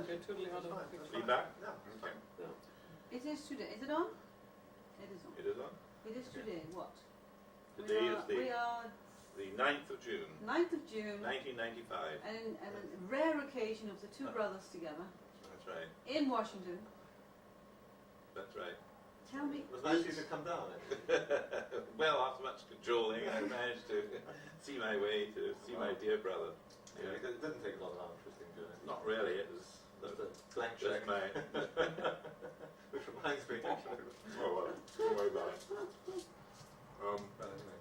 Okay, totally out of picture. Feedback? No. Okay. No. It is today. Is it on? It is on. It is on? It is Okay. today. What? Today we is are, we are the 9th of June, 9th of June, 1995. and a rare occasion of the two brothers together That's right. in Washington. That's right. Tell me. It was nice of you to come down, actually. Well, after much cajoling, I managed to see my way to see my dear brother. Yeah, it didn't take a lot of our interesting journey. Not really, it was Just a blank just check. my... Which reminds me, actually. Oh, well, don't worry about it. But anyway.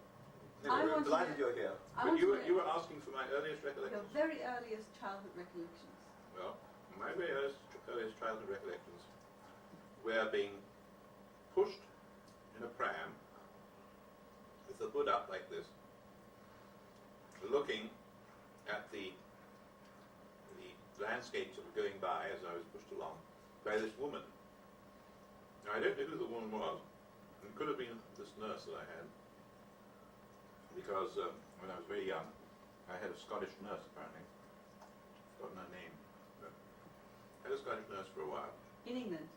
I Anyway, we're want to delighted know- you're here. I But want you to were, know you were asking for my earliest your recollections. very earliest childhood recollections. Well, my very earliest childhood recollections were being pushed in a pram with the hood up like this, looking at the landscapes that were going by as I was pushed along by this woman. Now, I don't know who the woman was. It could have been this nurse that I had, because when I was very young, I had a Scottish nurse apparently. I've forgotten her name. But I had a Scottish nurse for a while. In England.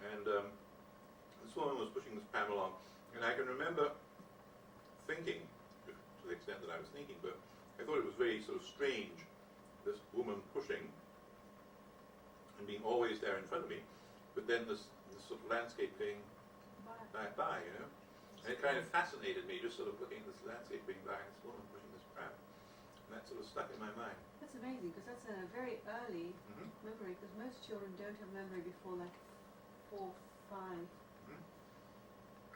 And this woman was pushing this pram along, and I can remember thinking, to the extent that I was thinking, but I thought it was very sort of strange, this woman pushing and being always there in front of me, but then this sort of landscape going by, you know. And it kind of fascinated me, just sort of looking at this landscape being by, and this woman pushing this pram. And that sort of stuck in my mind. That's amazing, because that's a very early memory, because most children don't have memory before like 4, 5.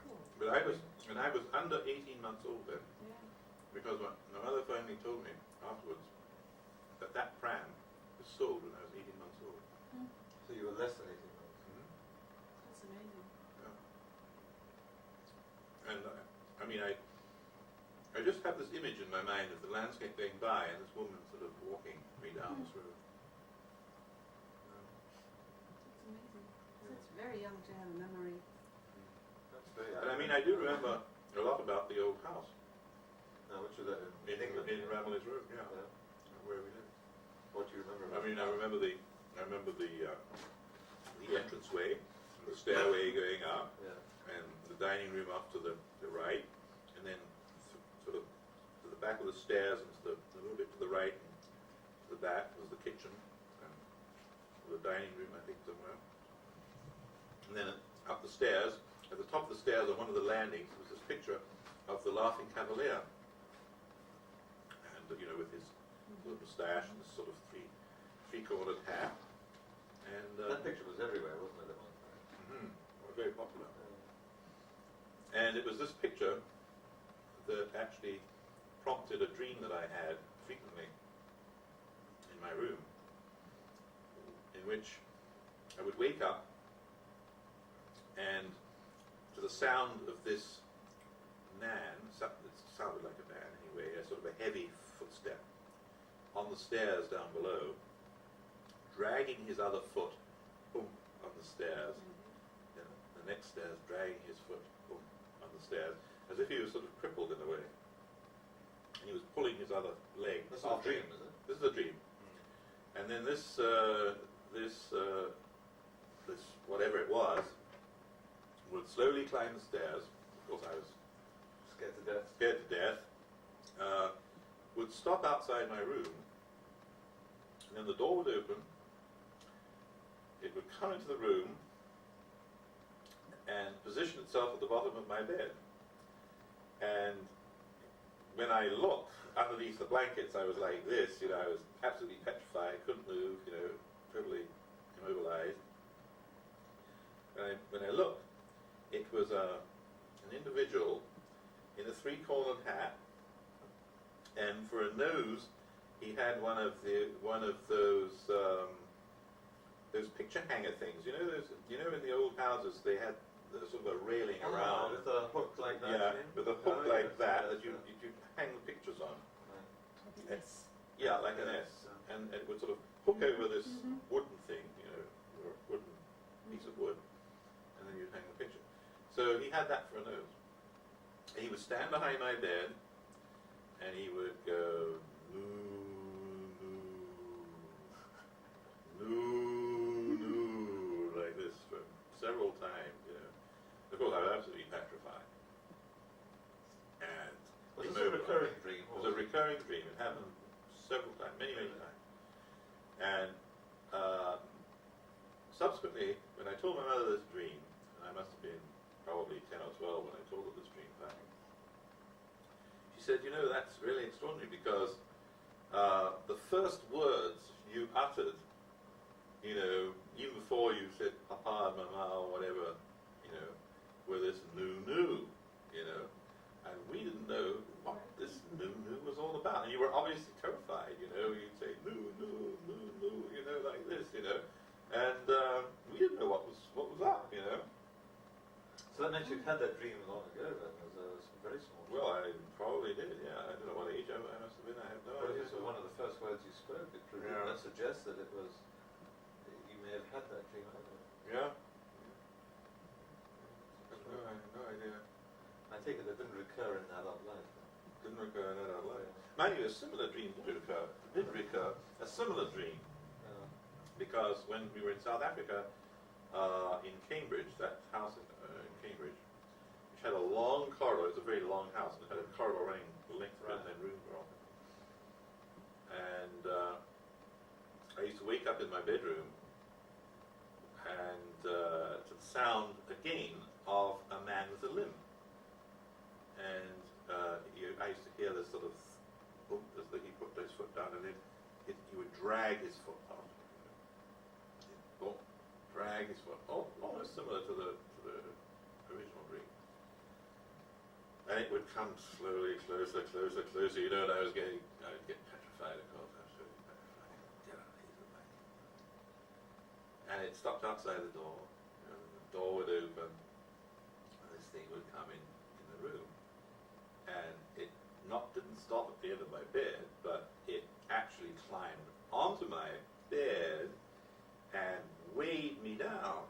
Cool. But I was under 18 months old then, Yeah. because my mother finally told me afterwards that that pram was sold when I was 18 months old. So you were less than 18 months. That's amazing. Yeah. And I mean, I just have this image in my mind of the landscape going by and this woman sort of walking me down this road. That's amazing. That's very young to have a memory. That's very And I mean, I do remember a lot about the old house Now, which was that in England? in Ramillies Road, yeah, where we lived. What do you remember? I mean, I remember the entranceway, and the stairway going up, Yeah. and the dining room off to the right, and then sort of to the back of the stairs and to a little bit to the right and to the back was the kitchen, and the dining room, I think, somewhere. And then up the stairs, at the top of the stairs on one of the landings was this picture of the Laughing Cavalier, and you know, with his little moustache and this sort of three-cornered hat. And That picture was everywhere, wasn't it, at one time? very popular. And it was this picture that actually prompted a dream that I had frequently in my room, in which I would wake up and to the sound of this man, it sounded like a man anyway, a sort of a heavy footstep on the stairs down below, dragging his other foot, boom, on the stairs, then the next stairs dragging his foot, boom, on the stairs, as if he was sort of crippled in a way. And he was pulling his other leg. This is a dream, is it? This is a dream. And then this whatever it was, would slowly climb the stairs. Of course, I was Scared to death. scared to death. Would stop outside my room, and then the door would open. It would come into the room and position itself at the bottom of my bed. And when I looked underneath the blankets, I was like this, you know, I was absolutely petrified, couldn't move, you know, totally immobilized. When I looked, it was an individual in a three-cornered hat, and for a nose, he had one of those picture hanger things. You know those. You know, in the old houses they had the sort of a railing around with a hook like that. Yeah, you mean? with a hook Oh, like yes, that yes, that you hang the pictures on. Right. Yes. Yeah, like an S, and it would sort of hook over this wooden thing, you know, or a wooden piece of wood, and then you'd hang the picture. So he had that for a nose. And he would stand behind my bed, and he would go moo moo, subsequently, when I told my mother this dream, and I must have been probably 10 or 12 when I told her this dream back, she said, you know, that's really extraordinary because the first words you uttered, you know, even before you said papa, mama, or whatever, you know, were this new, you know, and we didn't know what this new was all about. And you were obviously terrified, you know, you'd say new, you know, like this, you know, and we didn't know what was up, you know. So that meant you'd had that dream long ago then, as a very small child. Well, I probably did, yeah. I don't know what age I must have been. I have no But idea. it was one of the first words you spoke. It Yeah. that suggests that it was, you may have had that dream earlier. Yeah. I have no idea. I take it didn't recur in adult life. Didn't recur in adult life. Mind you, a similar dream did recur. A similar dream, because when we were in South Africa, in Cambridge, that house in Cambridge, which had a long corridor. It's a very long house, and it had a corridor running the length of it, and then rooms were on it. And I used to wake up in my bedroom and to the sound again of a man with a limp. And I used to hear this sort of boom as he put his foot down, and then he would drag his foot out. Boom, drag his foot. Oh, almost similar to the original dream. And it would come slowly, closer. You know, and I would get petrified, of course, absolutely petrified. And it stopped outside the door. You know, the door would open, and this thing would come in the room. And it didn't stop at the end of my bed, but it actually climbed onto my bed and weighed me down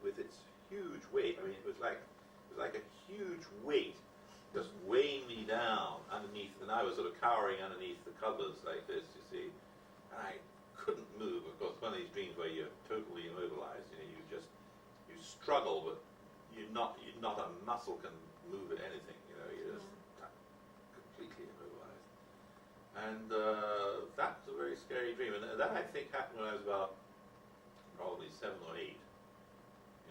with its huge weight. I mean, it was like a huge weight just weighing me down underneath, and I was sort of cowering underneath the covers like this, you see, and I couldn't move. Of course, one of these dreams where you're totally immobilized, you know, you struggle, but not a muscle can move at anything, you know, you're just completely immobilized. And that was a very scary dream, and that I think happened when I was about probably 7 or 8, you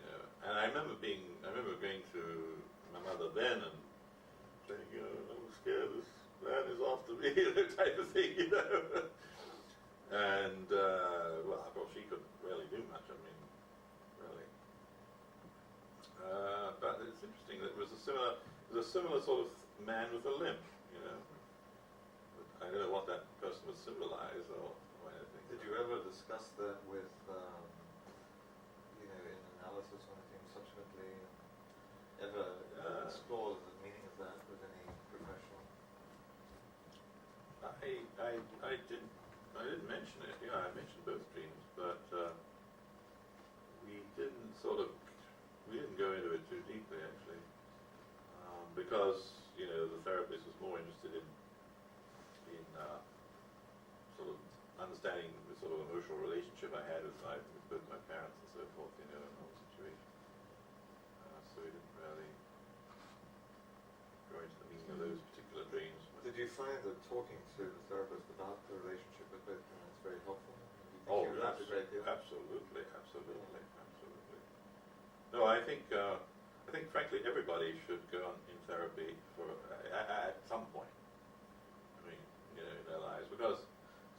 know. And I remember going to my mother then and saying, you know, I'm scared this man is after me, you know, type of thing, you know. And well, of course, she couldn't really do much. I mean, really. But it's interesting that it was a similar sort of man with a limp, you know. But I don't know what that person would symbolize or anything. Did you ever discuss that with, you know, in analysis or anything subsequently? Ever explore the meaning of that with any professional? I didn't mention it. Yeah, I mentioned both dreams, but we didn't go into it too deeply actually, because you know the therapist was more interested in sort of understanding the sort of emotional relationship I had with both my parents and so forth, you know, in the whole situation. So we didn't really go into the meaning of those particular dreams. Did you find that talking to the therapist about the relationship with both parents very helpful? Oh, you learned a great deal? absolutely. No, I think frankly everybody should go in therapy at some point. I mean, you know, in their lives, because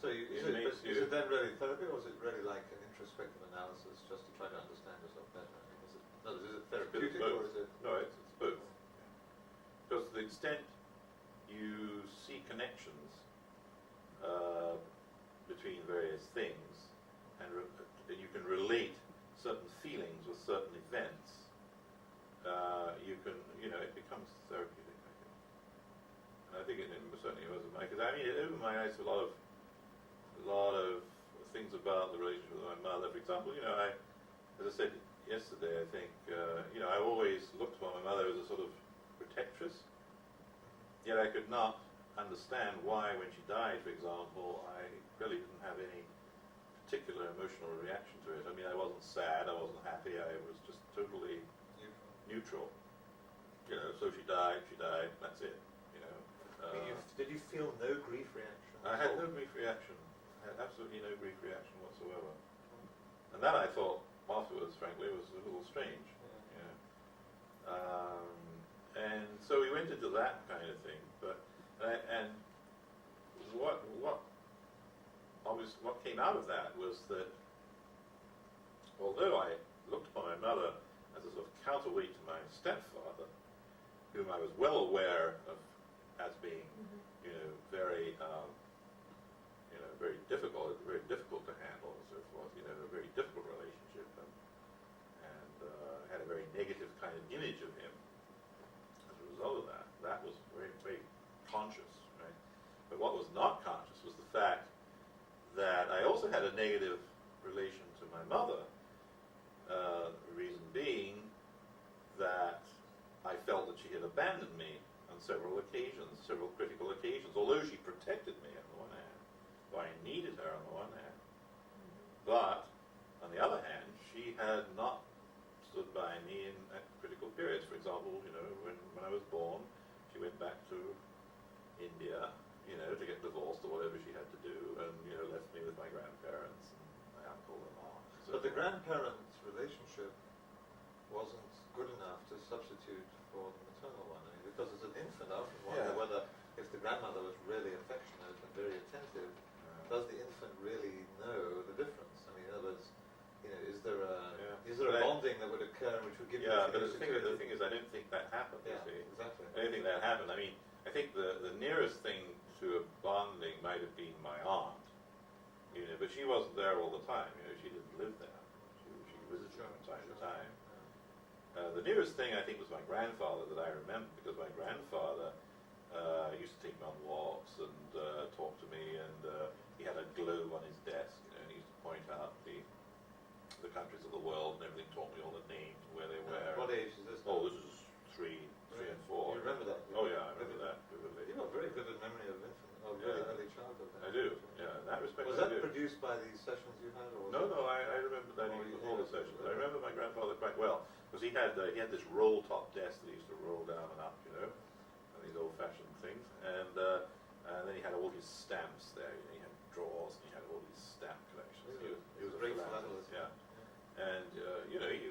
so is it then really therapy, or is it really like an introspective analysis just to try to understand yourself better? I mean, is it therapeutic or is it? No, it's both. Because to the extent you see connections between various things, and you can relate certain feelings with certain events, you can, you know, it becomes therapeutic, I think. And I think it certainly was, because I mean, it opened my eyes to a lot of things about the relationship with my mother. For example, you know, as I said yesterday, I think, you know, I always looked upon my mother as a sort of protectress, yet I could not understand why when she died, for example, I really didn't have any particular emotional reaction to it. I mean, I wasn't sad, I wasn't happy, I was just totally neutral. You know, so she died, that's it, you know. Did you feel no grief reaction? I had no grief reaction. I had absolutely no grief reaction whatsoever. And that I thought afterwards, frankly, was a little strange. Yeah. And so we went into that kind of thing. But and what came out of that was that although I looked upon my mother as a sort of counterweight to my stepfather, whom I was well aware of as being, very, very difficult to handle and so forth, a very difficult relationship, and had a very negative kind of image of him as a result of that. That was very, very conscious, right? But what was not conscious was the fact that I also had a negative relation to my mother, the reason being that I felt that she had abandoned me on several occasions, several critical occasions, although she protected me on the one hand, so I needed her on the one hand, but on the other hand, she had not stood by me at critical periods. For example, when I was born, she went back to India, to get divorced or whatever she had to do, and left me with my grandparents and my uncle and aunt. But the grandparents' relationship wasn't good enough to substitute for the maternal one. I mean, because as an infant, I often wonder whether, if the grandmother was really affectionate and very attentive, does the infant really know the difference? I mean, in other words, is there a bonding that would occur which would give you but the thing is, I don't think that happened. Yeah, you see. exactly. I don't think that happened. I mean, I think the nearest thing to a bonding might have been my aunt, but she wasn't there all the time. She didn't live there. She visited from time to time. The nearest thing I think was my grandfather that I remember, because my grandfather used to take me on walks and talk to me, and he had a globe on his desk, and he used to point out the countries of the world and everything, taught me all the names and where they were. What age is this? Oh, this is three and four. You remember that? Oh yeah, I remember that vividly. You have a very vivid memory of really early childhood. I do. Yeah, in that respect. Was I that do. produced by these sessions you had, or was No, I remember that even before the sessions. I remember my grandfather quite well, because he had this roll top desk that he used to roll down and up, and these old-fashioned things, and then he had all his stamps there. He had drawers, and he had all these stamp collections. He was a great philanthropist, yeah. And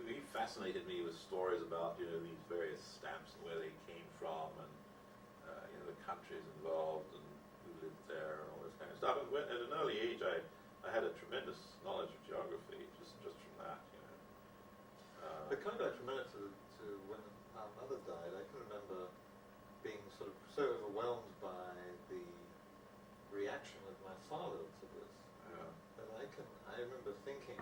he fascinated me with stories about these various stamps and where they came from, and the countries involved and who lived there and all this kind of stuff. And at an early age, I had a tremendous knowledge of geography just from that. But coming back for a minute to when our mother died, I can remember being sort of so overwhelmed by the reaction of my father to this that I remember thinking,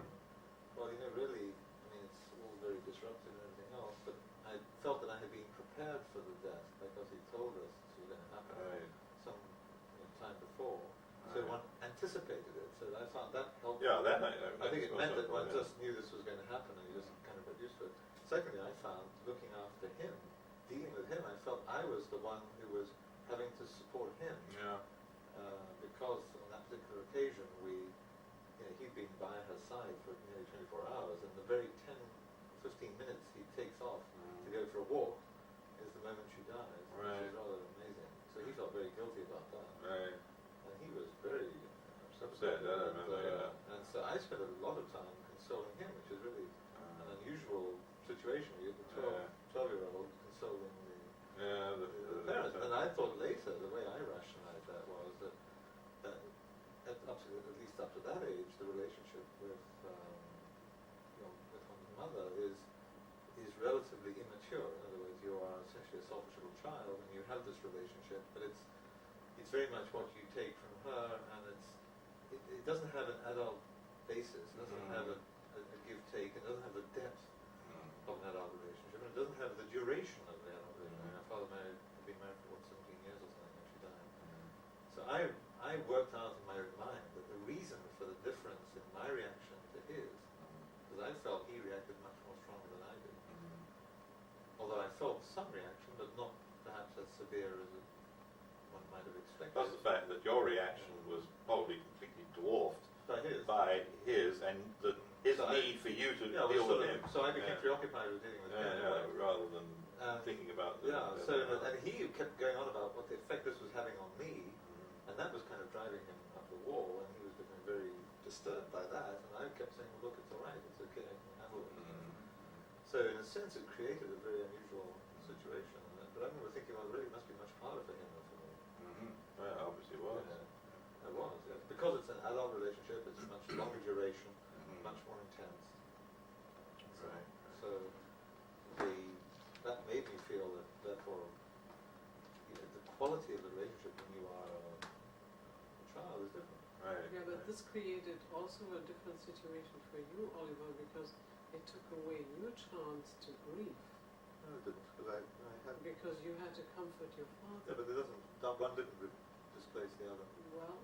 well, really, I mean, it's all very disruptive and everything else, but I felt that I had been prepared for the death because he told us it was going to happen some time before. So one anticipated it, so I found that helpful. Yeah, I think it meant that one just knew this was going to happen and you just kind of got used to it. Secondly, I found looking after him, dealing with him, I felt I was the one who was having to support him. Yeah. Because on that particular occasion, he'd been by her side for nearly 24 hours, and the very 10, 15 minutes he takes off to go for a walk is the moment she dies, which is rather amazing. So he felt very guilty about that. Right. And he was very upset. I remember, and so I spent a lot of time consoling him, which is really an unusual situation. You have a 12-year-old consoling the parents. And I thought later, the way I rationalized that was that at least up to that age, the relationship with one's mother is relatively immature. In other words, you are essentially a selfish little child, and you have this relationship, but it's very much what you take from her, and it doesn't have an adult basis. It doesn't have a give-take. It doesn't have the depth of an adult relationship, and it doesn't have the duration of the adult relationship. My father had been married for 17 years or something when she died. So I worked out in my own mind that the reason for the difference in my reaction to his, because I felt he reacted much more strongly than I did. Although I felt some reaction, but not perhaps as severe as one might have expected. Plus the fact that your reaction was probably completely dwarfed by his and his need for you to deal with him. So I became preoccupied with dealing with him. Rather than thinking about the... and he kept going on about what the effect this was having on me, and that was kind of driving him up the wall, and he was becoming very disturbed by that, and I kept saying, well, look, it's all right, it's okay, I can handle So in a sense, it created a very unusual situation. But I remember thinking, well, it really must be much harder for him than for me. Well, obviously it was. It was. Yeah. Because it's an adult relationship, it's much longer duration, much more intense. Right. So that made me feel that, therefore, the quality of the relationship when you are a child is different. Right. Yeah, but this created also a different situation for you, Oliver, because it took away your chance to grieve. No, it didn't, because I had... Because you had to comfort your Yeah, father. but one didn't displace the other. Well,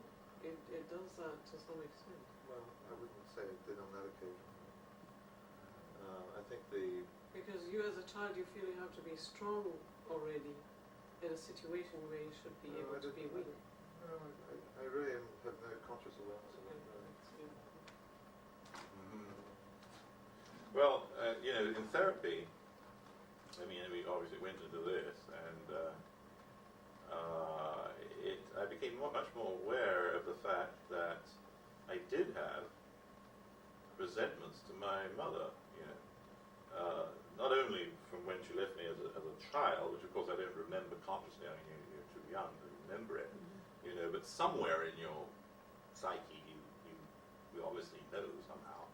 it does that to some extent. Well, I wouldn't say it did on that occasion. I think Because you as a child, you feel you have to be strong already in a situation where you should be able to be weak. No, I really have no conscious awareness of it. Well, in therapy, I mean, we obviously went into this, and I became much more aware of the fact that I did have resentments to my mother, not only from when she left me as a child, which of course I don't remember consciously, I mean, you're too young to remember it, but somewhere in your psyche you obviously know somehow.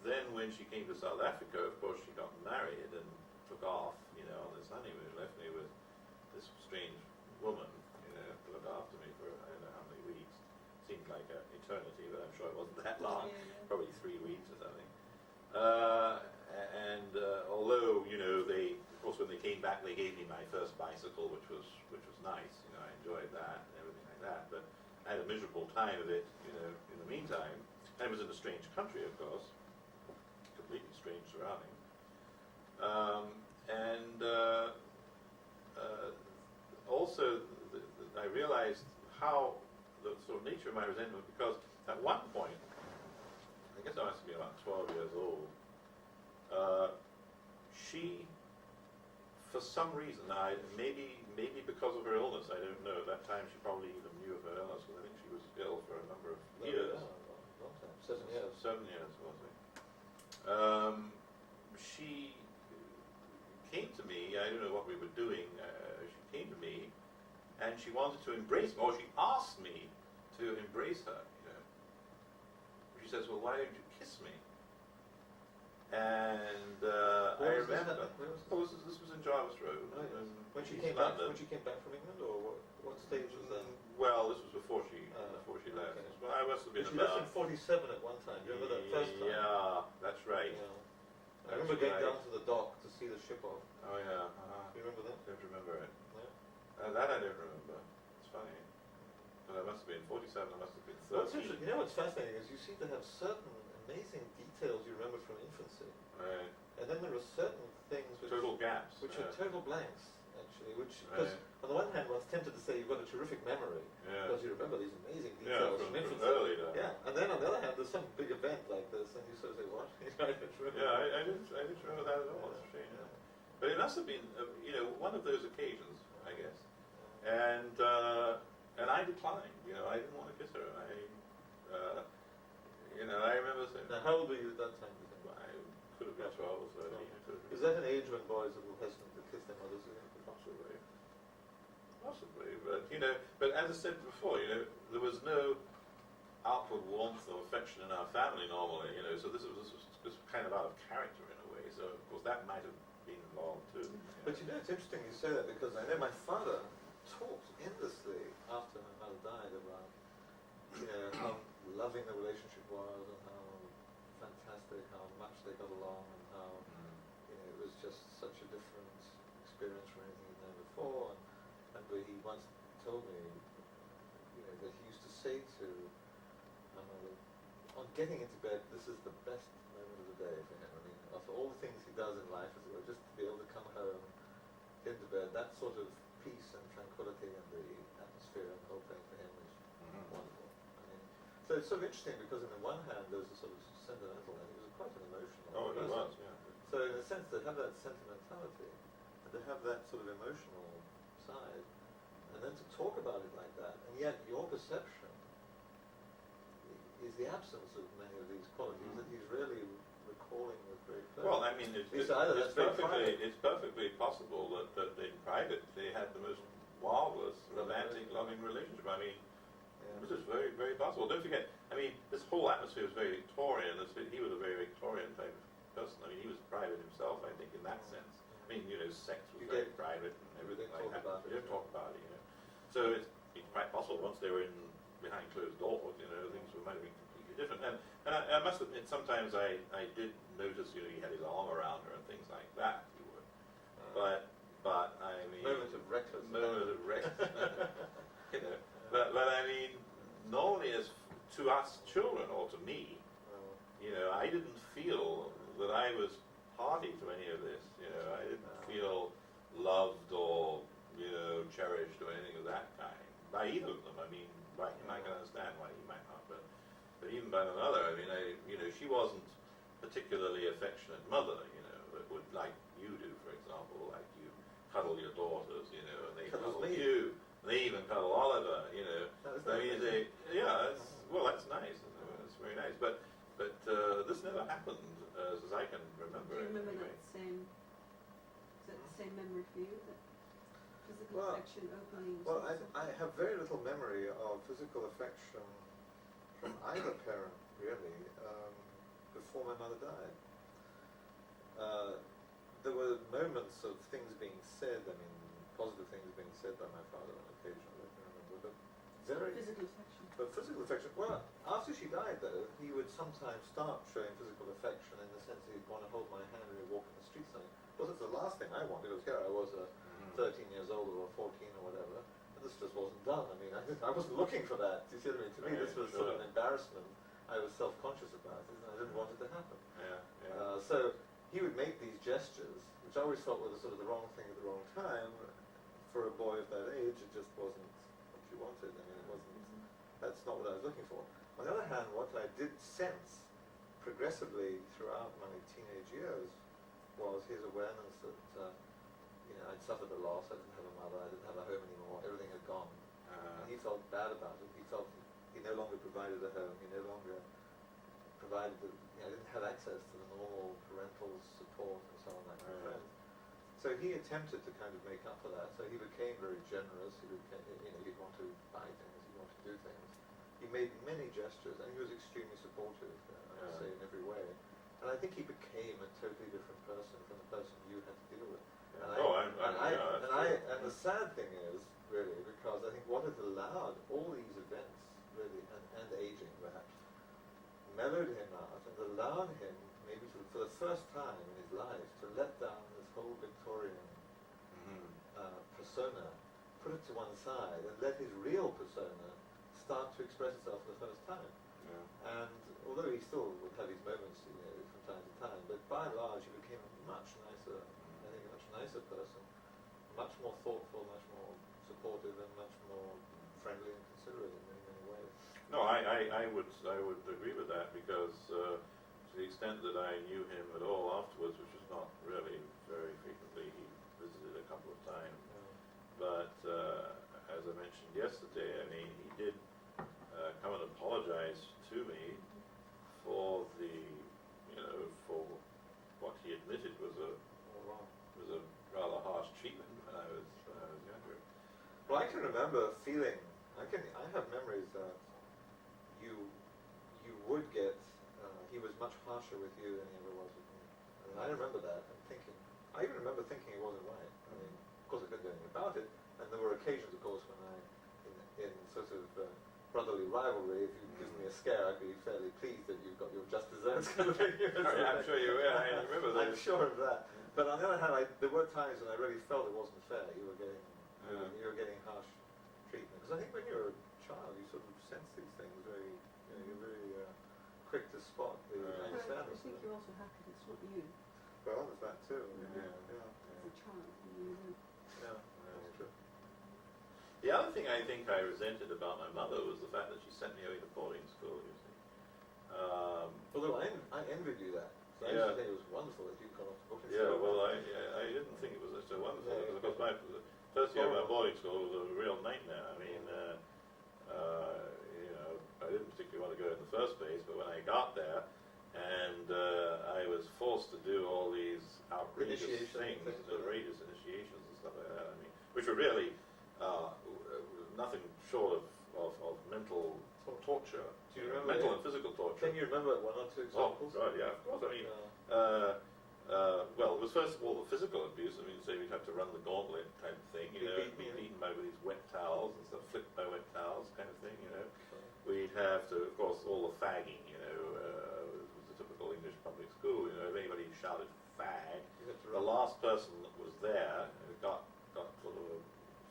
Then when she came to South Africa, of course she got married and took off, on this honeymoon, left me with this strange woman, to look after me for I don't know how many weeks. Seemed like an eternity, but I'm sure it wasn't that long, probably 3 weeks or something. Although, they, of course, when they came back, they gave me my first bicycle, which was nice. I enjoyed that and everything like that. But I had a miserable time of it, in the meantime. And it was in a strange country, of course, completely strange surroundings. Also, I realized how the sort of nature of my resentment, because at one point, I guess I must have been about 12 years old, she, for some reason, maybe because of her illness, I don't know, at that time she probably even knew of her illness, because I think she was ill for a number of years. Long time. 7 years. 7 years, was it? She came to me, I don't know what we were doing, she came to me, and she wanted to embrace me, or she asked me to embrace her, She says, well, why don't you kiss me? And I remember, this was in Jarvis Road. Right. When she came London. back from England, or what stage was that? Well, this was before she left. Okay. Well, I must have been She left about... in 47 at one time. Do you remember that first time? Yeah, that's right. Yeah. I remember getting down to the dock to see the ship off. Oh yeah. Do you remember that? Don't remember it. Yeah. That I don't remember. It's funny. But I must have been 47. I must have been 13. What's fascinating is you seem to have certain amazing details you remember from infancy, Right. and then there are certain things Total gaps. which are total blanks, actually. Because on the one hand, one's tempted to say you've got a terrific memory because you remember these amazing details from infancy. Early though. Yeah, and then on the other hand, there's some big event like this, and you sort of say, "What?" I don't remember. Yeah, I didn't remember that at all. That's strange. Yeah. But it must have been, one of those occasions, I guess. And I declined. I didn't want to kiss her. I remember saying. Now, how old were you at that time? I could have been 12 or 13. Is that an age when boys are hesitant to kiss their mothers? Possibly, but as I said before, there was no outward warmth or affection in our family normally, so this was kind of out of character in a way, so of course that might have been involved too. But it's interesting you say that, because I know my father talked endlessly after my mother died about how loving the relationship was and how fantastic, how much they got along, and how it was just such a different experience from anything he'd known before. And where he once told me that he used to say to my mother, on getting into bed, this is the best moment of the day for him. I mean, after all the things he does in life, as it were, just to be able to come home, get into bed, that sort of peace and tranquility and the atmosphere and the whole thing for him was wonderful. I mean, so it's sort of interesting, because on the one hand there's a sort of sentimental, and he was quite an emotional person. He was, yeah. So in a sense, to have that sentimentality and to have that sort of emotional side, and then to talk about it like that, and yet your perception is the absence of many of these qualities, that he's really calling was very clear. Well, I mean, It's either that's very private. it's perfectly possible that in private they had the most marvelous, romantic, loving relationship. I mean, this is very, very possible. Don't forget, I mean, this whole atmosphere was very Victorian. He was a very Victorian type of person. I mean, he was private himself, I think, in that sense. I mean, sex was very private and everything like that. You don't talk about it, So it's quite possible once they were behind closed doors, things might have been completely different. And I must admit, sometimes I did notice, he had his arm around her and things like that. He would, but I mean, moment of recklessness. But I mean, normally as to us children or to me, I didn't feel that I was party to any of this. I didn't feel loved or cherished or anything of that kind by either of them. I mean, by him I can understand why he might not, but even by another, I mean, she wasn't particularly affectionate mother. That would, like you do, for example, like you cuddle your daughters, and they cuddle you. They even cuddle Oliver, I mean, that's nice. It's very nice. But this never happened, as I can remember. Do you remember anyway. is that the same memory for you? That physical affection opening? Well, I have very little memory of physical affection from either parent, really, before my mother died. There were moments of things being said, I mean, positive things being said by my father on occasion, I can remember, but very... Physical affection. But physical affection, well, after she died, though, he would sometimes start showing physical affection in the sense that he'd want to hold my hand when we walk in the street saying, well, that's the last thing I wanted. It was here, I was 13 years old or 14 or whatever, and this just wasn't done. I mean, I wasn't looking for that. Do you see what I mean? To me, this was sort of an embarrassment. I was self-conscious about it, and I didn't want it to happen. So he would make these gestures, which I always thought were sort of the wrong thing at the wrong time. For a boy of that age, it just wasn't what you wanted. I mean, it wasn't. That's not what I was looking for. On the other hand, what I did sense progressively throughout my teenage years was his awareness that I'd suffered a loss. I didn't have a mother. I didn't have a home anymore. Everything had gone. And he felt bad about it. He felt he no longer provided a home. He no longer provided I didn't have access to the normal parental support and so on like my friends. So he attempted to kind of make up for that. So he became very generous. He'd want to buy things. He'd want to do things. He made many gestures, and he was extremely supportive, I would say, in every way. And I think he became a totally different person from the person you had to deal with. And the sad thing is, really, because I think what it allowed, all these events, really, and aging perhaps, mellowed him out and allowed him, maybe for the first time in his life, to let down this whole Victorian persona, put it to one side, and let his real persona start to express itself for the first time. And although he still would have these moments, from time to time, but by and large he became a much nicer, I think a much nicer person, much more thoughtful, much more supportive, and much more friendly and considerate in many, many ways. No, I would agree with that, because to the extent that I knew him at all afterwards, which was not really very frequently, he visited a couple of times. But as I mentioned yesterday, I mean, he did come and apologize to me for for what he admitted was a rather harsh treatment when I was younger. Well, I can remember feeling. I have memories that you would get. He was much harsher with you than he ever was with me. And I remember that and thinking. I even remember thinking he wasn't right. I mean, of course, I couldn't do anything about it. And there were occasions, of course, when in sort of brotherly rivalry, if you give me a scare, I'd be fairly pleased that you've got your just desserts kind of thing. I'm sure you will. I remember that. I'm sure of that. But on the other hand, there were times when I really felt it wasn't fair. You were getting harsh treatment. Because I think when you're a child, you sort of sense these things very, you're very quick to spot the unfairness. I think you're also happy it's not you. Well, there's that too. As a child, you know. That's true. The other thing I think I resented about my mother was the fact that she sent me away to boarding school, you see. Although I envied you that. So I used to think it was wonderful that you'd gone off to boarding school. Yeah, well, I didn't think it was so wonderful, because my first year of my boarding school was a real nightmare. I mean, I didn't particularly want to go in the first place, but when I got there, and I was forced to do all these outrageous Initiations and things, things like that. outrageous initiations and stuff like that. I mean, which were really nothing short of mental torture. Do you remember? Mental and physical torture. Can you remember one or two Oh, examples? God, yeah, of course. I mean, well, it was first of all the physical abuse. I mean, say we'd have to run the gauntlet kind of thing, you Be know, beaten, be yeah. beaten by with these wet towels and stuff, flicked by wet towels kind of thing, you know. We'd have to, of course, all the fagging, you know, was a typical English public school, you know, if anybody shouted fag, You had to the run. last person that was there got sort of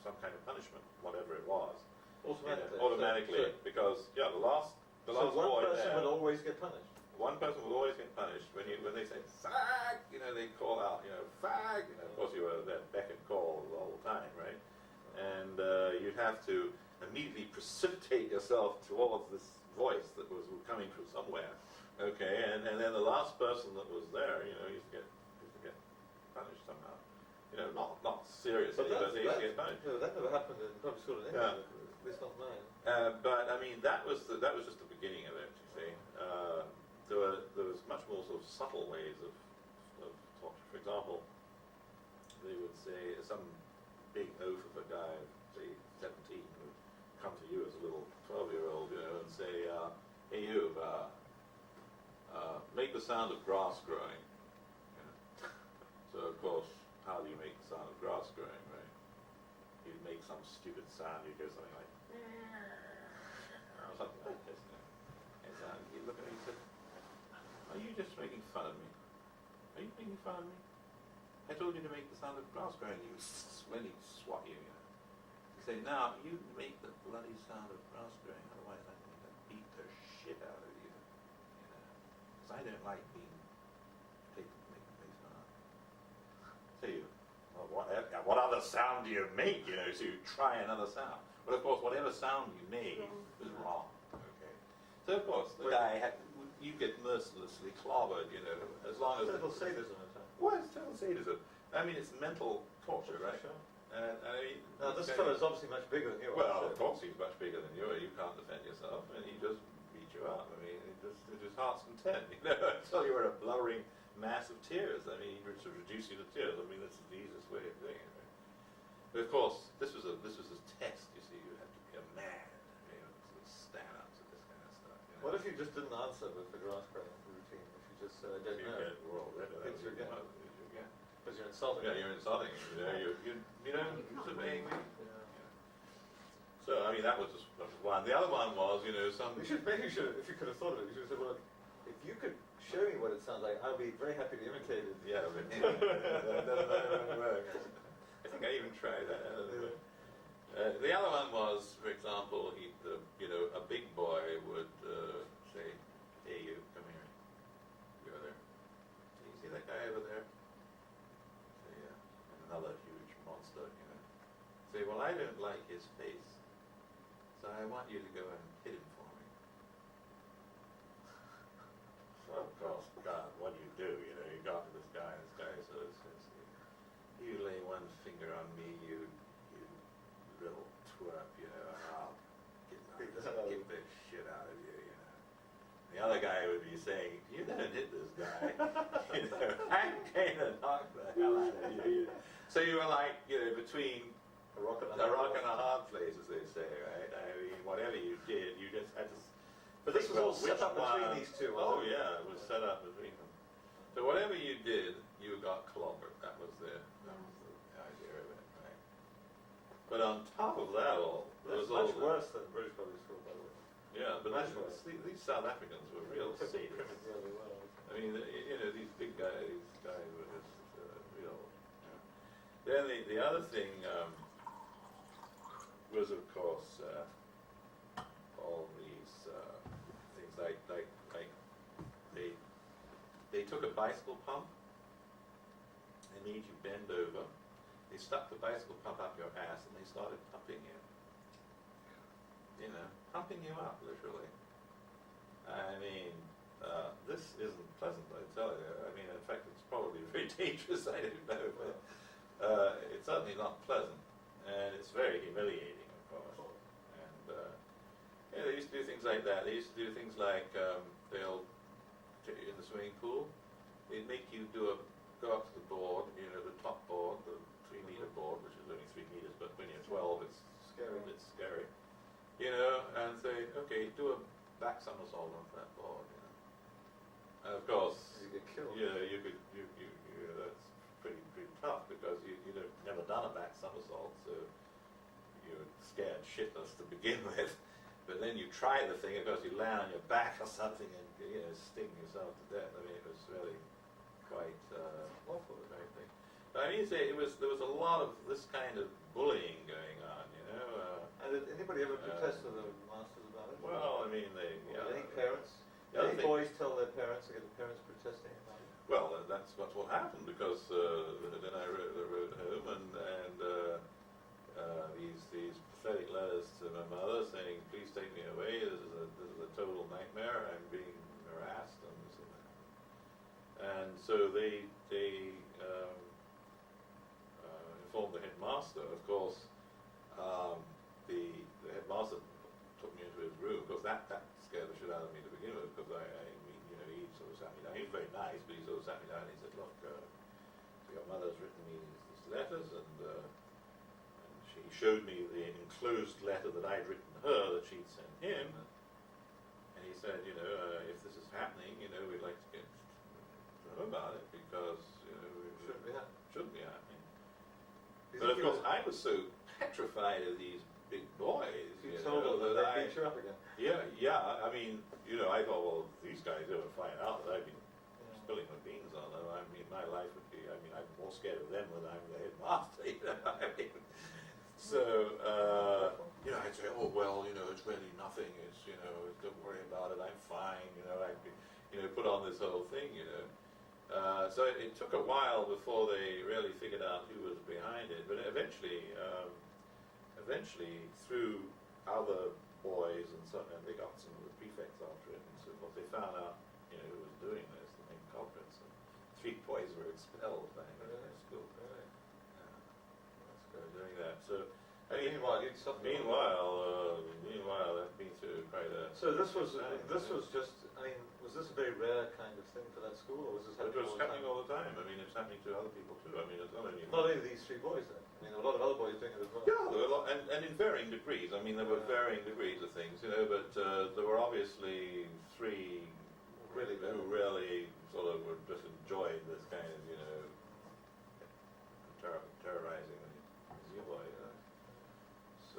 some kind of punishment, whatever it was. Automatically. Automatically, So, because, yeah, the last so boy one person there, would always get punished. one person would always get punished when they say fag, you know, they call out, you know, fag, you know, of course you were there beck and call all the time, right? And you'd have to immediately precipitate yourself towards this voice that was coming from somewhere, okay? And then the last person that was there, you know, used to get punished somehow, you know, not seriously, but they used to get punished. No, that never happened in public school in England. At least not mine. But I mean, that was just the beginning of it. You see, there was much more sort of subtle ways of torture. For example, they would say some big oaf of a guy, say 17, would come to you as a little 12-year-old, you know, and say, "Hey, you, make the sound of grass growing." You know? So of course, how do you make the sound of grass growing, right? You'd make some stupid sound. You'd go something like, or something like this. You know? And he'd look at me and said, "Are you just making fun of me? Are you making fun of me? I told you to make the sound of grass growing." He would really swat you, you know. He'd say, "Now, you make the bloody sound of grass growing, otherwise I'm going to beat the shit out of you. You know, because I don't like being taken to make fun of." So you, well, what other sound do you make, you know, so you try another sound. But of course, whatever sound you made was wrong, okay? So of course, the guy you get mercilessly clobbered, you know, as long as... Total sadism at times. Well, it's total sadism. I mean, it's mental torture, right? Sure. And I mean... Now, this fellow's obviously much bigger than you are. Well, so- of course he's much bigger than you. You can't defend yourself, and he just beat you up. I mean, it just heart's content, you know, until you were a blubbering mass of tears. I mean, he would sort of reduce you to tears. I mean, that's the easiest way of doing it. Right? But of course, this was a test. You see, you had to be a man, you know, to stand up to this kind of stuff. You know? What if you just didn't answer with the grass growing routine? If you just said, I don't You know. get well, rid of that. It's your game. Yeah. Because you're insulting Yeah, me. you're insulting. You know, you know, disobeying me. Yeah. So I mean, that was just one. The other one was, you know, some. Maybe you should, if you could have thought of it, you should have said, well, if you could show me what it sounds like, I'll be very happy to imitate it. Yeah, but that doesn't work. I think I even tried that. The other one was, for example, you know, a big boy would say, "Hey, you, come here. Go there. You see that guy over there? Say, yeah, another huge monster, you know. Say, well, I don't like his face, so I want you to go and hit him for me." So of course, God, what do? You know, you got to this guy says, "You lay one finger on me, you little twerp, you know, and I'll get the shit out of you, you know." The other guy would be saying, "You don't hit this guy." You know, I'm going to knock the hell out of you. So you were like, you know, between A rock and a rock and a hard place, as they say, right? I mean, whatever you did, you just had to... But this was all which set up between one- these two, Oh, wasn't it? yeah, it was set up between them. So whatever you did, you got clobbered. That was the idea of it, right? But on top of that all, there That's was all much the... worse than British public school, by the way. Yeah, but Much these, worse. these South Africans were real sadists. Yeah, they were. I mean, you know, these big guys, were just real. You know. Then the other thing was, of course, all these things like they took a bicycle pump and made you bend over. They stuck the bicycle pump up your ass and they started pumping you. You know, pumping you up, literally. I mean, this isn't pleasant, I tell you. I mean, in fact, it's probably very dangerous, I don't know, but it's certainly not pleasant. And it's very humiliating, of course. And, yeah, they used to do things like that. They used to do things like, they'll, in the swimming pool, It'd make you go up to the board, the top board, the 3-meter board, which is only 3 meters, but when you're 12, it's scary. It's scary. And say, okay, do a back somersault off that board. And of course, You get killed. you could, that's pretty tough because you've never done a back somersault, so you're scared shitless to begin with. But then you try the thing, of course, you land on your back or something and sting yourself to death. I mean, it was really quite awful, the very thing. But I mean, there was a lot of this kind of bullying going on. And did anybody ever protest to the masters about it? Well, I mean, Any parents? The other Any thing- boys tell their parents, or get the parents protesting about it? Well, that's what happened because then I wrote home and these pathetic letters to my mother saying, "Please take me away. This is a total nightmare. I'm being harassed and this and that." And so they informed the headmaster. Of course, the headmaster took me into his room because that scared the shit out of me to begin with because he sort of sat me down. He was very nice, but he sort of sat me down and he said, "Look, so your mother's written me these letters and she showed me the enclosed letter that I'd written her that she'd sent him. And he said, if this is happening, we'd like to get to know about it because shouldn't be happening." But of course, I was so petrified of these big boys. You told them that they beat you up again. Yeah. I mean, I thought, well, if these guys ever find out that I've been spilling my beans on them, I mean, my life would be, I'm more scared of them than I'm the headmaster, I mean. So, I'd say, oh, well, it's really nothing, don't worry about it, I'm fine, I'd be, put on this whole thing, So it took a while before they really figured out who was behind it, but eventually through other boys and so on, they got some of the prefects after it, and so forth. They found out, who was doing this, the main culprits, and 3 boys were expelled by school. Really? For doing that. So, Meanwhile, you'd suffered. Meanwhile, I've been through quite a. So this was just. I mean, was this a very rare kind of thing for that school, or was this It happening was happening all the time. I mean, it's happening to other people too. I mean, it's not only. Not only these 3 boys then. I mean, there were a lot of other boys doing it as well. Yeah, there were a lot, and in varying degrees. I mean, there were varying degrees of things, but there were obviously 3 who really sort of were just enjoyed this kind of, terrorizing the boy.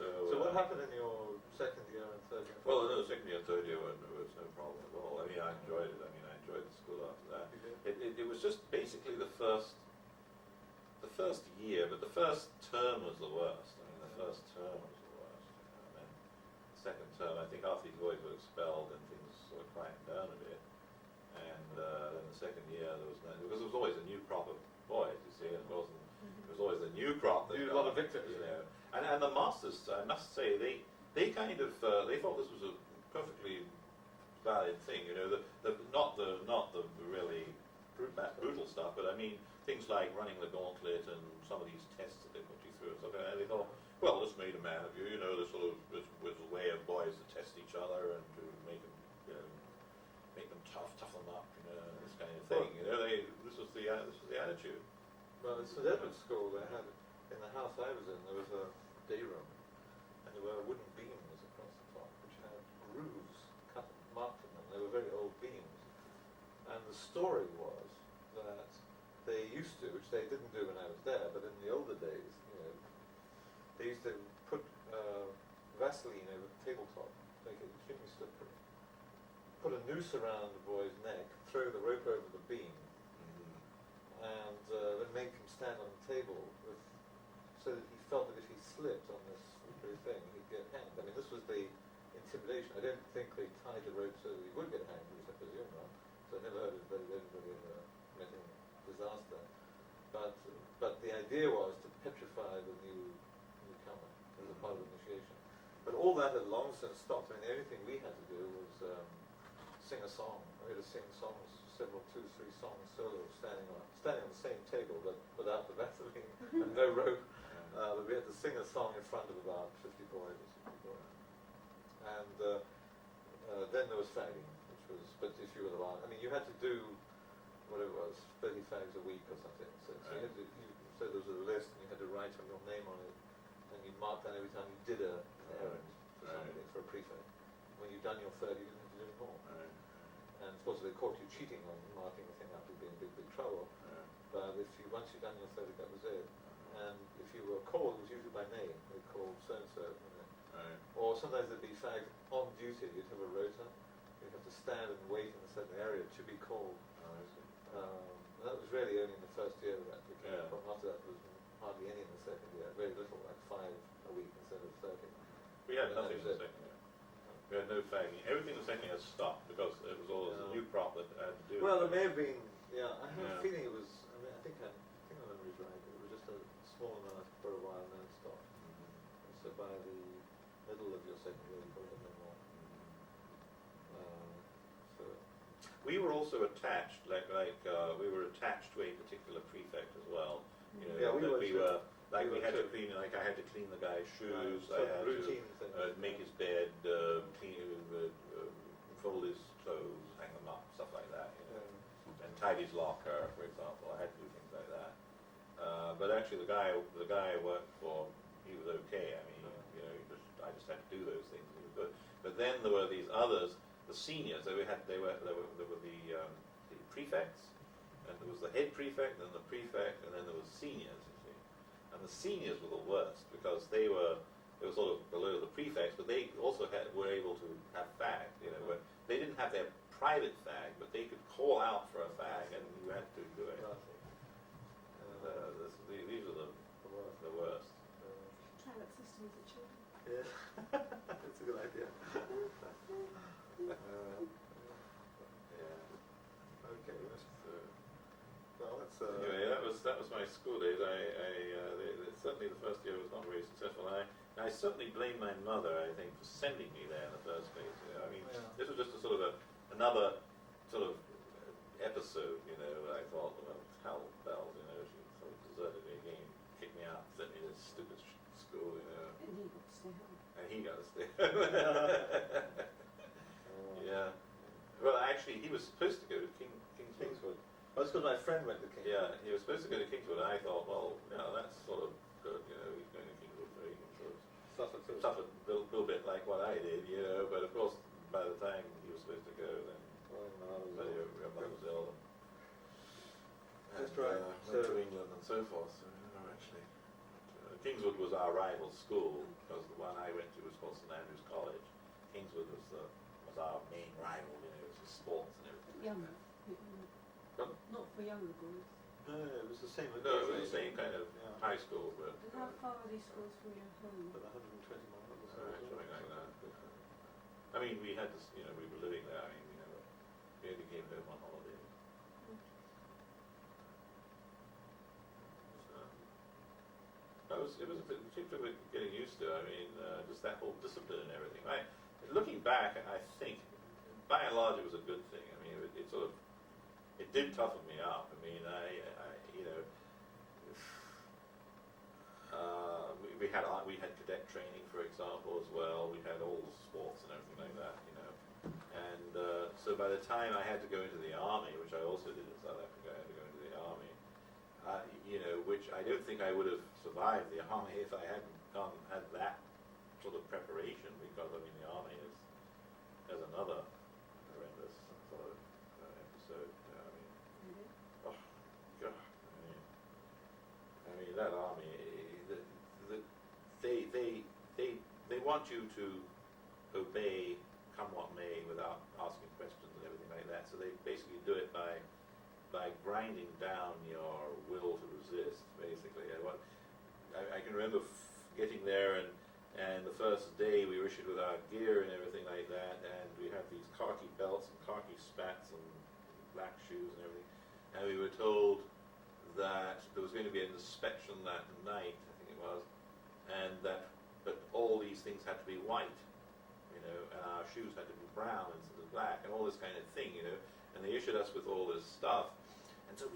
So what happened in your second year and third year? Well, no, the second year and third year there was no problem at all. I mean, I enjoyed it. I mean, I enjoyed the school after that. You did? It was just basically the first year, but the first term was the worst. I mean, the first term was the worst. And then the second term, I think after these boys were expelled and things sort of quieted down a bit. And then the second year there was no, because there was always a new crop of boys. You see, it was always a new crop. You had a lot of victims. And the masters, I must say, they kind of they thought this was a perfectly valid thing. Not the really brutal stuff, but I mean things like running the gauntlet and some of these tests that they put you through and stuff. And they thought, well, this made a man of you. This sort of was a way of boys to test each other and to make them make them tough them up. This kind of thing. This was the attitude. Well, it's St Edward's School. They had in the house I was in. There was a day room, and there were wooden beams across the top, which had grooves marked in them. They were very old beams, and the story was that they used to, which they didn't do when I was there, but in the older days, they used to put Vaseline over the tabletop, make it extremely slippery, put a noose around the boy's neck, throw the rope over the beam, and then make him stand on the table so that he felt that if he slipped on this slippery thing, he'd get hanged. I mean, this was the intimidation. I don't think they tied the rope so that he would get hanged, which I presume not. So I never heard of anybody committing disaster. But the idea was to petrify the newcomer as a part of initiation. But all that had long since stopped. I mean, the only thing we had to do was sing a song. We had to sing songs, several 2-3 songs solo, standing on the same table, but without the Vaseline and no rope. But we had to sing a song in front of about 50 boys or 60 boys. And then there was fagging, which was, but if you were the last, I mean, you had to do whatever it was, 30 fags a week or something. So you had to, so there was a list, and you had to write your name on it, and you marked down every time you did an errand for somebody, for a prefect. When you'd done your 30, you didn't have to do any more. And of course, if they caught you cheating on marking the thing up, you'd be in big trouble. But if you once you'd done your 30, that was it. And if you were called, it was usually by name. They'd call so-and-so. Or sometimes there'd be fags on duty. You'd have a rota. You'd have to stand and wait in a certain area to be called. And that was really only in the first year of that. After that, there was hardly any in the second year. Very little, like 5 a week instead of 30. We had nothing in the second year. We had no fagging. Everything in the second year stopped because it was all a new crop that had to do with Well, it. there may have been, I have a feeling it was, I think my memory's right, it was just a small amount for a while and then it stopped. So by the middle of your second year, you probably had no more. So We were also attached, we were attached to a particular prefect as well. You know, Yeah, we that were we too. were, like We we were had to too. clean, like I had to clean the guy's shoes, Right, I had routine to things. make his bed, fold his clothes, hang them up, stuff like that. You know. And tidy his locker, for example. I had to do things like that. But actually, the guy I worked for, he was okay. I mean, you know, I just had to do those things. He was good. But then there were these others, the seniors. There were the prefects, and there was the head prefect, and the prefect, and then there was seniors. You see, and the seniors were the worst because they were sort of below the prefects, but they also were able to have fag. You know, where they didn't have their private fag, but they could call out for a fag, and you had to do it. These are the worst. Try that system with the children. yeah, that's a good idea. Yeah. Okay, well, that's Anyway, that was my school days. Certainly the first year was not very successful. And I certainly blame my mother, I think, for sending me there in the first place. You know, I mean, this was just a sort of another sort of episode. You know, I thought, well, hell bells. You know, she sort of deserted me again, kicked me out, sent me to this stupid school. You know, And he got to stay home. and he got to stay. Yeah. Well, actually, he was supposed to go to Kingswood. Kingswood. Oh, it's because my friend went to Kingswood. Yeah, he was supposed to go to Kingswood, and I thought, well, you know, that's sort of good. You know, he's going to Kingswood, so he can sort of suffer a little bit like what I did, you know. But of course, by the time he was supposed to go, then your mother was ill. That's right. Went to England and so forth. So, you know, actually, Kingswood was our rival school because the one I went to was called St Andrews College. Kingswood was our main rival. You know, it was for sports and everything. Younger. Pardon? Not for younger boys. No, it was the same. No, it was the same kind of high school, but And how far are these schools from your home? About 120 miles. something like that. I mean, we had this, you know, we were living there. I mean, you know, we only came home on holiday. It was a particular getting used to. I mean, just that whole discipline and everything. Looking back, I think, by and large, it was a good thing. I mean, it sort of, it did toughen me up. I mean, you know, we had cadet training, for example, as well. We had all the sports and everything like that, you know. And so by the time I had to go into the army, which I also did in South Africa, I had to go into the army. You know, which I don't think I would have survived the army if I hadn't had that sort of preparation, because I mean the army is another horrendous sort of episode. Oh God! I mean that army. They want you to obey, come what may, without asking questions and everything like that. So they basically do it by grinding down your will to resist, basically. I can remember getting there, and the first day we were issued with our gear and everything like that, and we had these khaki belts and khaki spats and black shoes and everything, and we were told that there was going to be an inspection that night, I think it was, but all these things had to be white, you know, and our shoes had to be brown instead of black, and all this kind of thing, you know, and they issued us with all this stuff. And so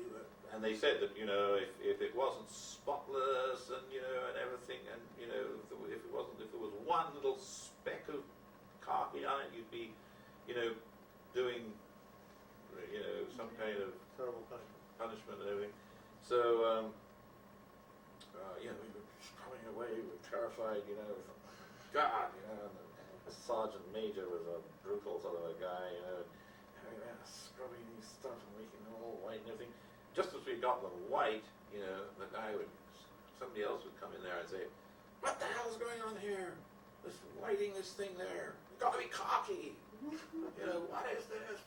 and they said that, you know, if it wasn't spotless and, you know, and everything, and, you know, if there was one little speck of khaki on it, you'd be, you know, doing, you know, some kind of terrible So, we were coming away, we were terrified, God, and the sergeant major was a brutal sort of a guy, and we were scrubbing these stuff and making them all white and everything. Just as we got them white, somebody else would come in there and say, "What the hell's going on here? This whiting this thing there. You've got to be cocky. What is this?"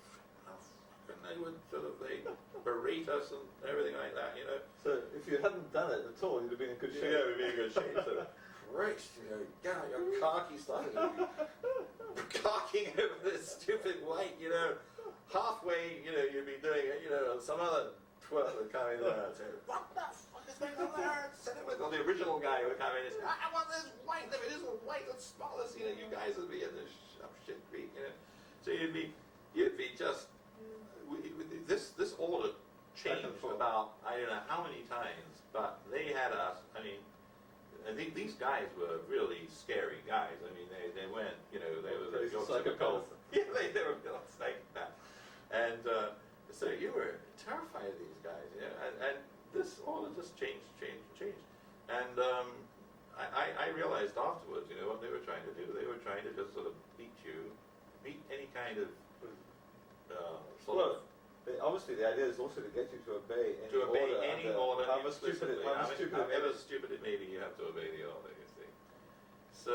And they would they berate us and everything like that, So if you hadn't done it at all, you'd have been in good shape. Yeah, we'd be in good shape. So, Christ, your cocky stuff. Cocking over this stupid white, halfway, you'd be doing it, some other twirl would come in there and say, "What the fuck is going on there?" Or the original guy would come in and say, "I want this white, if it isn't white, it's smallest, you guys would be in this shit creek, So you'd be just, this order changed about, I don't know how many times, but they had us, I think these guys were really scary guys. They went, they were your typical, they were psychopaths. And so you were terrified of these guys, and this order just changed. And I realized afterwards, what they were trying to do. They were trying to just sort of beat any kind of obviously the idea is also to get you to obey any order. However stupid it may be, you have to obey the order, you see. So,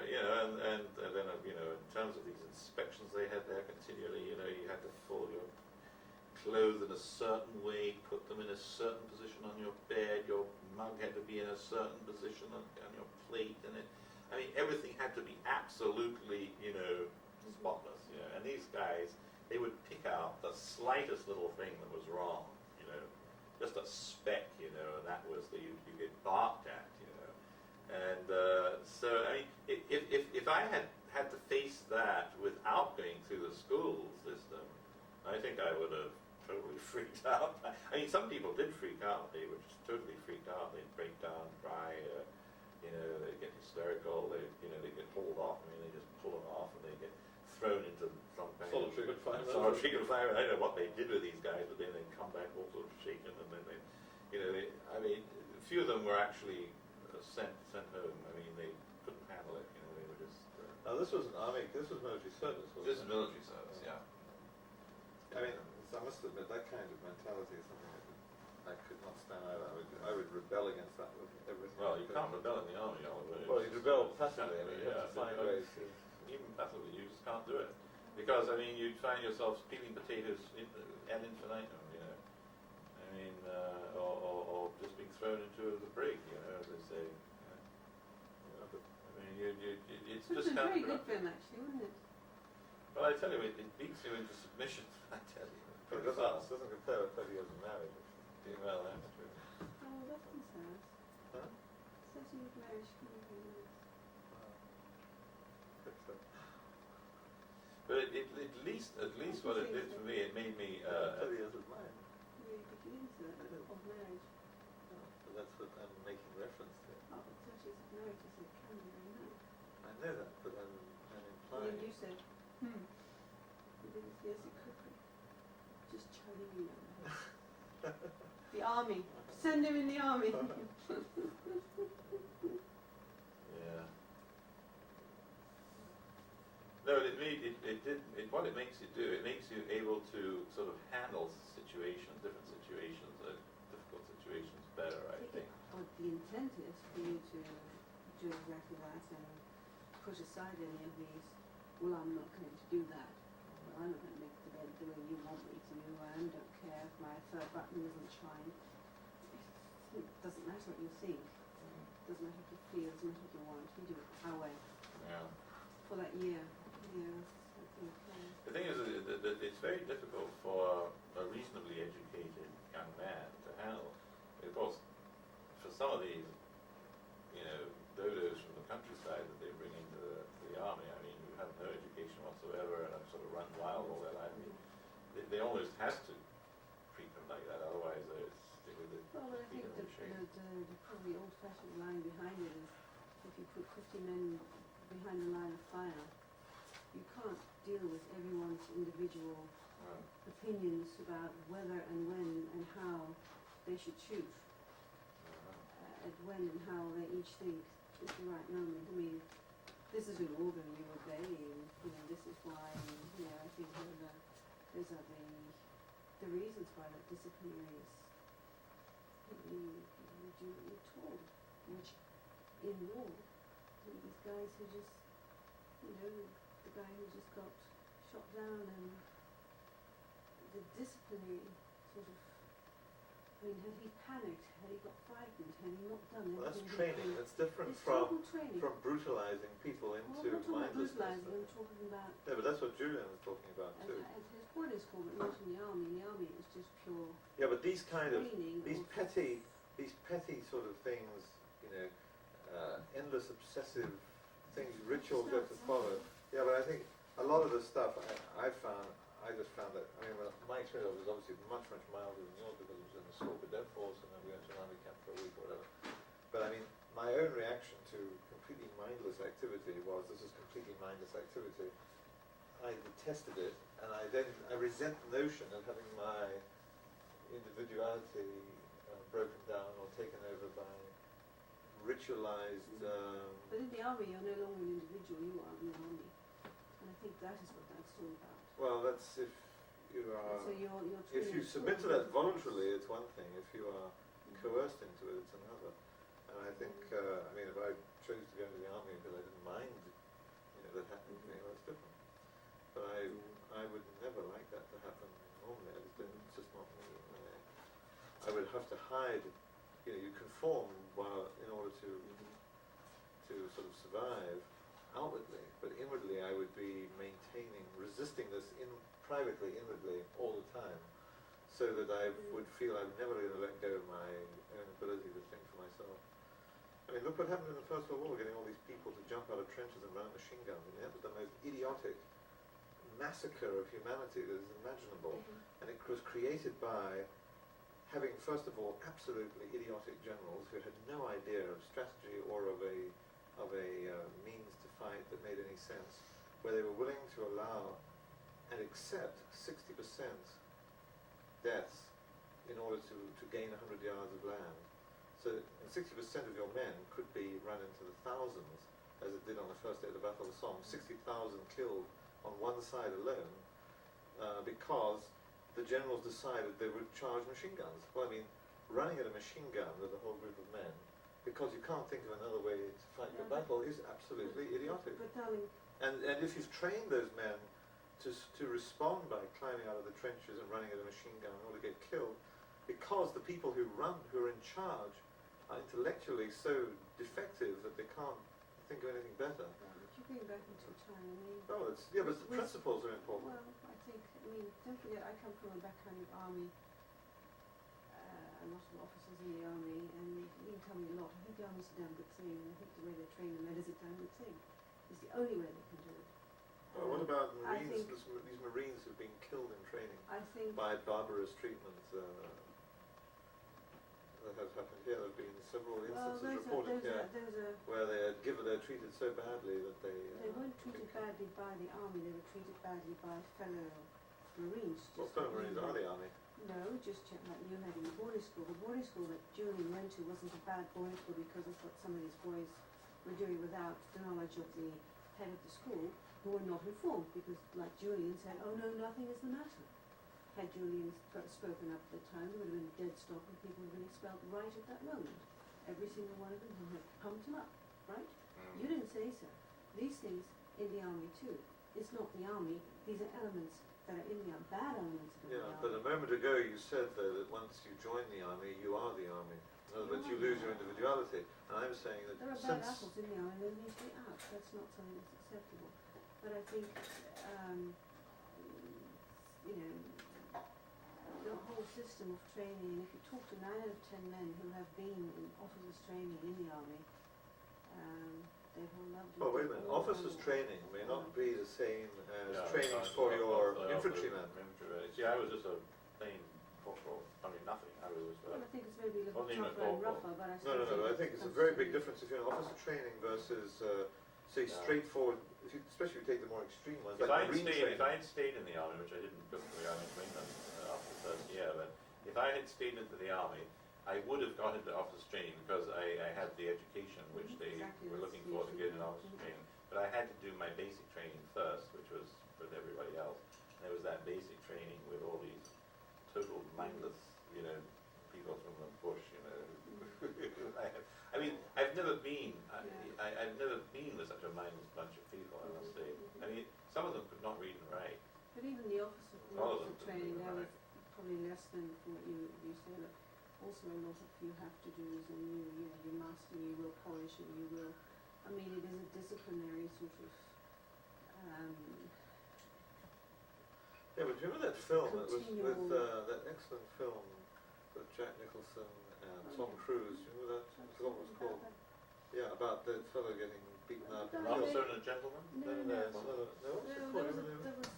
and then, in terms of these inspections they had there continually, you had to fold your clothes in a certain way, put them in a certain position on your bed, your mug had to be in a certain position on your plate, and everything had to be absolutely, spotless, and these guys, they would pick out the slightest little thing that was wrong, just a speck, and that was you get barked at, And so, if I had to face that without going through the school system, I think I would have totally freaked out. Some people did freak out. They were just totally freaked out. They'd break down, cry, they'd get hysterical. They'd get hauled off. They just pull them off and they get thrown into some kind of solitary confinement. I don't know what they did with these guys, but then they'd come back all sort of shaken, and then a few of them were actually sent home. They couldn't handle it. They were just. Now this wasn't army. This was military service. This is military service, yeah. I must admit that kind of mentality is something I could not stand either. I would rebel against that with everything. Well, you can't rebel in the army, Oliver. Well, you rebel passively. You have to find ways to. Even passively, you just can't do it. Because, you'd find yourself peeling potatoes ad infinitum, or just being thrown into the brig, as they say. It's just kind of very good for him, actually, wouldn't it? Well, I tell you, it beats you into submission, I tell you. But it doesn't compare with 30 years of marriage. Well, that's true. Oh, that's concerned. Huh? Says you with marriage can be very nice. But at least what it did for me, it made me. 30 years of mine. The beginnings of marriage. But that's what I'm making reference to. Oh, but 30 years of marriage is it can be very nice. I know that, but I'm implying. And you said, yes, it could be. Just chiding you. The army. Send him in the army. Yeah. No, what it makes you do, it makes you able to sort of handle situations, different situations, difficult situations better, I think. What the intent is for you to do exactly that and put aside any of these, well, I'm not going to do that. Well, I'm not going to make the bed the way you want me to do. I don't care if my third button doesn't shine. It doesn't matter what you think. It doesn't matter what you feel. It doesn't matter what you want. You do it our way. Yeah. For that year. Yeah, that's okay. The thing is that it's very difficult for a reasonably educated young man to handle. Of course, for some of these, dodos from the countryside that they bring into the army, who have no education whatsoever and have sort of run wild all their life, they almost have to treat them like that, otherwise they would Well, I think the probably old-fashioned line behind it is if you put 50 men behind the line of fire, you can't deal with everyone's individual opinions about whether and when and how they should shoot, at when and how they each think is the right moment. I mean, this is an organ you obey, and this is why. And, I think those are the reasons why that disciplinary is you're told, which in war, these guys who just, the guy who just got shot down, and the disciplinary sort of, had he panicked, had he got frightened, had he not done Well, that's everything training. That's different it's total from training. brutalizing people I'm into not talking about mindlessness. brutalizing, I'm talking about Yeah, but that's what Julian was talking about as too. his boarding school, but not in the army. In the army it was just pure Yeah, but these kind of training. these petty sort of things, endless obsessive things, rituals you have to follow. Yeah, but I think a lot of the stuff I just found that, well, my experience was obviously much, much milder than yours because it was in the School Cadet Force and then we went to an army camp for a week or whatever. But my own reaction to completely mindless activity was, this is completely mindless activity. I detested it, and I resent the notion of having my individuality broken down or taken over by ritualized. But in the army, you're no longer an individual. You are in the army, and I think that is what that's all about. Well, that's if you are. So you're If you submit to that voluntarily, it's one thing. If you are coerced into it, it's another. And I think, if I chose to go into the army because I didn't mind, that happening to me, well, it's different. But I would never like that to happen normally. I just don't, it's just not me. I would have to hide. You conform in order to sort of survive outwardly, but inwardly I would be resisting this privately, inwardly, all the time, so that I would feel I'm never going to let go of my own ability to think for myself. Look what happened in the First World War, getting all these people to jump out of trenches and run machine guns. That was the most idiotic massacre of humanity that is imaginable, and it was created by having, first of all, absolutely idiotic generals who had no idea of strategy or of a means to fight that made any sense, where they were willing to allow and accept 60% deaths in order to gain 100 yards of land. So 60% of your men could be run into the thousands, as it did on the first day of the Battle of the Somme, 60,000 killed on one side alone, because the generals decided they would charge machine guns. Well, running at a machine gun with a whole group of men, because you can't think of another way to fight your battle, is absolutely idiotic. But darling, And if you've trained those men to respond by climbing out of the trenches and running at a machine gun in order to get killed, because the people who are in charge, are intellectually so defective that they can't think of anything better. you're going back into time. Oh, but the principles are important. Well, I think, don't forget, I come from a background of army, a lot of officers in the army, and you can tell me a lot. I think the army's a damn good thing, and I think the way they train the men is a damn good thing. It's the only way they can do it. Well, what about I Marines? think- These Marines who've been killed in training I think, by barbarous treatment. That has happened here. There have been several instances reported here where they're treated so badly that they weren't treated badly by the army, they were treated badly by fellow Marines. What kind of Marines are the army? No, just check like you had in the boarding school. The boarding school that Julian went to wasn't a bad boarding school because of what some of these boys were doing without the knowledge of the head of the school, who were not informed, because like Julian said, oh no, nothing is the matter. Had Julian spoken up at the time, there would have been a dead stop and people would have been expelled right at that moment. Every single one of them had pumped him up, right? You didn't say so. These things in the army too. It's not the army, these are elements that are in the army, bad elements of the army. But a moment ago you said though that once you join the army, you are the army. In other words, you lose your individuality. And I'm saying that there are bad apples in the army, they need to be out. That's not something that's acceptable. But I think, the whole system of training, and if you talk to 9 out of 10 men who have been in officers training in the army, they will love to. Well, wait a minute. Officers training may not be the same as training for your infantrymen. See, I was just a plain corporal. Nothing. I was. Well, I think it's maybe a little Wasn't even tougher and corporal. rougher, but I No. I think it's a very big difference if you're in officer training versus, say, straightforward. Especially if you take the more extreme ones, If like I Marine training. had stayed in the army, which I didn't go to the army in England after the first year, but if I had stayed into the army, I would have got into officers training because I had the education which they Exactly, were that's looking for to get into usually- officers training. But I had to do my basic training first, which was with everybody else. There was that basic training with all these total mindless, people from the bush, I mean, I've never been with such a mindless bunch of people, I must say. I mean, some of them could not read and write. But even the officer All of them training, couldn't that read was probably less than what you say. But also a lot of you have to do is, and you master, you will polish, and you will. I mean, it is a disciplinary sort of. Yeah, but do you remember that film that was with Continual- that excellent film with Jack Nicholson and Tom Cruise? Do you remember that? I forgot what it was called. Yeah, about the fellow getting beaten up. An An killed. officer and a gentleman? No, what's it There called? was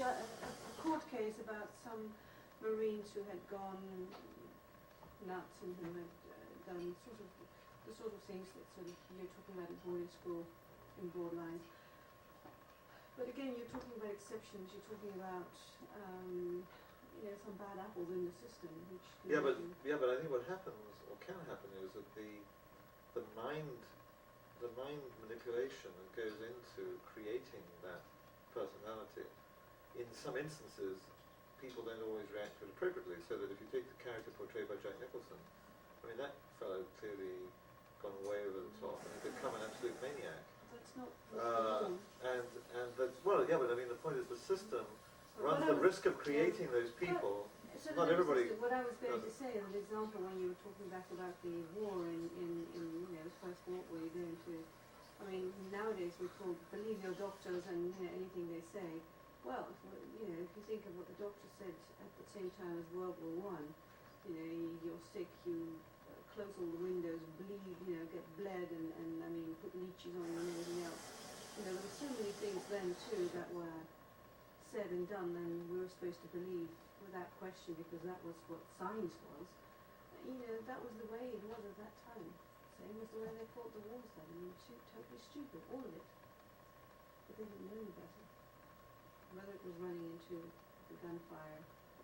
a court case about some Marines who had gone nuts and who had done the sort of things that you're talking about in boarding school in broad lines. But again, you're talking about exceptions. You're talking about some bad apples in the system, which can Yeah, but make I think what happens or can happen is that the mind manipulation that goes into creating that personality, in some instances, people don't always react to it appropriately. So that if you take the character portrayed by Jack Nicholson, I mean that fellow clearly gone way over the top and become an absolute maniac. that's not. And that's but I mean the point is the system runs What I the was- risk of creating those people. So Not that was everybody just what I was going to does it. say as an example when you were talking back about the war in the First World War, you're going to, I mean, nowadays we're told believe your doctors and anything they say. Well, if you think of what the doctor said at the same time as World War One, you're sick, you close all the windows, bleed, get bled, and I mean put leeches on you and everything else. There were so many things then too that were said and done, and we were supposed to believe without question because that was what science was. That was the way it was at that time. Same as the way they fought the wars then. I mean, totally stupid, all of it. But they didn't know any better. Whether it was running into the gunfire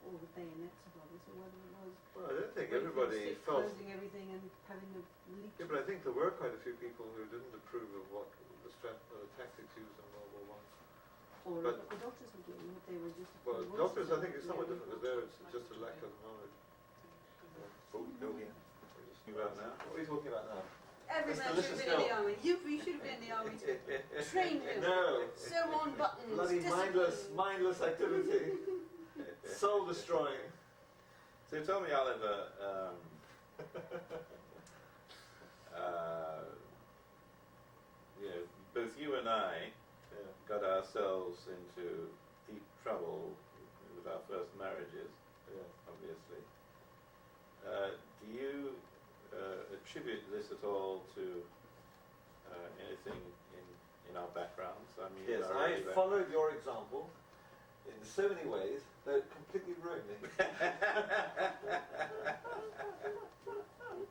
or the bayonets of others, or whether it was Well, I don't think waiting for everybody the sick, felt. closing everything and having the leech. Yeah, but I think there were quite a few people who didn't approve of what the tactics used in World War One. or but- what the doctors were doing, what they were just. Well, the doctors, I voices think, of it's it, somewhat yeah. different because there it's just a lack of knowledge. Oh, no, yeah. You about now? What are you talking about now? Every Mr. man should have been in the Littlefield. army. You should have been in the army too. Train him. No. Sew on buttons. Bloody discipline. mindless activity. Soul destroying. So tell me, Oliver, both you and I got ourselves into deep trouble with our first marriages, obviously. Do you attribute this at all to anything in our backgrounds? I mean, Yes, our I early followed your example in so many ways that it completely ruined me.